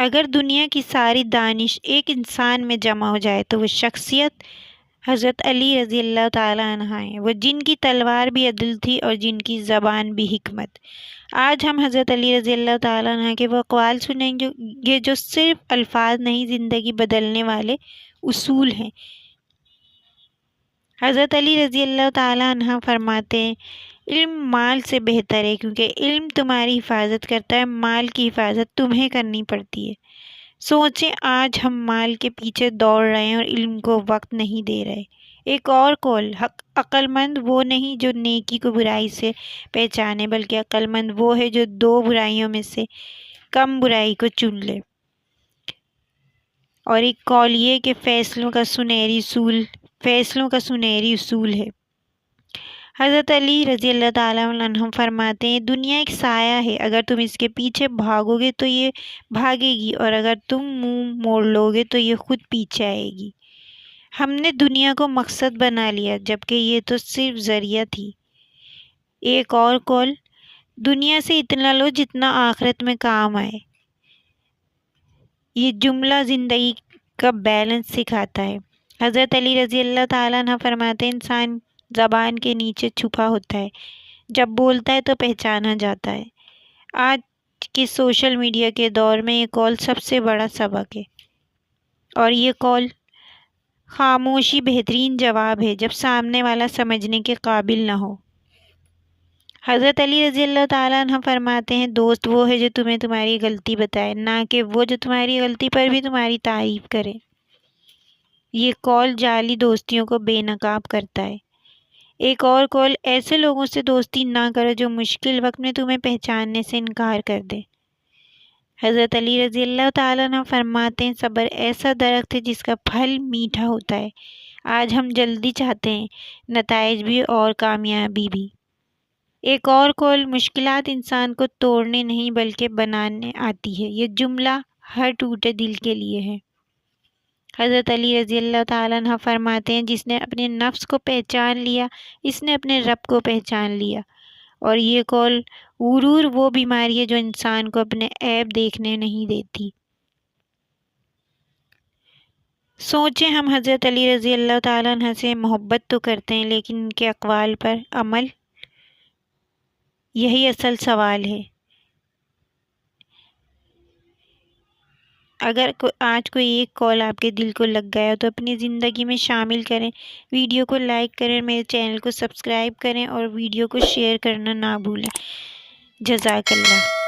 اگر دنیا کی ساری دانش ایک انسان میں جمع ہو جائے تو وہ شخصیت حضرت علی رضی اللہ تعالیٰ عنہ ہیں، وہ جن کی تلوار بھی عدل تھی اور جن کی زبان بھی حکمت۔ آج ہم حضرت علی رضی اللہ تعالیٰ عنہ کے وہ اقوال سنیں گے جو صرف الفاظ نہیں، زندگی بدلنے والے اصول ہیں۔ حضرت علی رضی اللہ تعالیٰ عنہ فرماتے ہیں، علم مال سے بہتر ہے، کیونکہ علم تمہاری حفاظت کرتا ہے، مال کی حفاظت تمہیں کرنی پڑتی ہے۔ سوچیں، آج ہم مال کے پیچھے دوڑ رہے ہیں اور علم کو وقت نہیں دے رہے۔ ایک اور قول، عقل مند وہ نہیں جو نیکی کو برائی سے پہچانے، بلکہ عقل مند وہ ہے جو دو برائیوں میں سے کم برائی کو چن لے۔ اور ایک قول یہ کہ فیصلوں کا سنہری اصول ہے۔ حضرت علی رضی اللہ تعالیٰ عنہ فرماتے ہیں، دنیا ایک سایہ ہے، اگر تم اس کے پیچھے بھاگو گے تو یہ بھاگے گی، اور اگر تم منہ موڑ لو گے تو یہ خود پیچھے آئے گی۔ ہم نے دنیا کو مقصد بنا لیا، جبکہ یہ تو صرف ذریعہ تھی۔ ایک اور قول، دنیا سے اتنا لو جتنا آخرت میں کام آئے۔ یہ جملہ زندگی کا بیلنس سکھاتا ہے۔ حضرت علی رضی اللہ تعالیٰ عنہ فرماتے ہیں، انسان زبان کے نیچے چھپا ہوتا ہے، جب بولتا ہے تو پہچانا جاتا ہے۔ آج کے سوشل میڈیا کے دور میں یہ قول سب سے بڑا سبق ہے، اور یہ قول، خاموشی بہترین جواب ہے جب سامنے والا سمجھنے کے قابل نہ ہو۔ حضرت علی رضی اللہ تعالیٰ عنہ فرماتے ہیں، دوست وہ ہے جو تمہیں تمہاری غلطی بتائے، نہ کہ وہ جو تمہاری غلطی پر بھی تمہاری تعریف کرے۔ یہ قول جعلی دوستیوں کو بے نقاب کرتا ہے۔ ایک اور قول، ایسے لوگوں سے دوستی نہ کرو جو مشکل وقت میں تمہیں پہچاننے سے انکار کر دے۔ حضرت علی رضی اللہ تعالیٰ عنہ فرماتے ہیں، صبر ایسا درخت ہے جس کا پھل میٹھا ہوتا ہے۔ آج ہم جلدی چاہتے ہیں، نتائج بھی اور کامیابی بھی۔ ایک اور قول، مشکلات انسان کو توڑنے نہیں بلکہ بنانے آتی ہے۔ یہ جملہ ہر ٹوٹے دل کے لیے ہے۔ حضرت علی رضی اللہ تعالیٰ عنہ فرماتے ہیں، جس نے اپنے نفس کو پہچان لیا، اس نے اپنے رب کو پہچان لیا۔ اور یہ قول، غرور وہ بیماری ہے جو انسان کو اپنے عیب دیکھنے نہیں دیتی۔ سوچیں، ہم حضرت علی رضی اللہ تعالیٰ عنہ سے محبت تو کرتے ہیں، لیکن ان کے اقوال پر عمل، یہی اصل سوال ہے۔ اگر آج کوئی ایک قول آپ کے دل کو لگ گیا تو اپنی زندگی میں شامل کریں۔ ویڈیو کو لائک کریں، میرے چینل کو سبسکرائب کریں اور ویڈیو کو شیئر کرنا نہ بھولیں۔ جزاک اللہ۔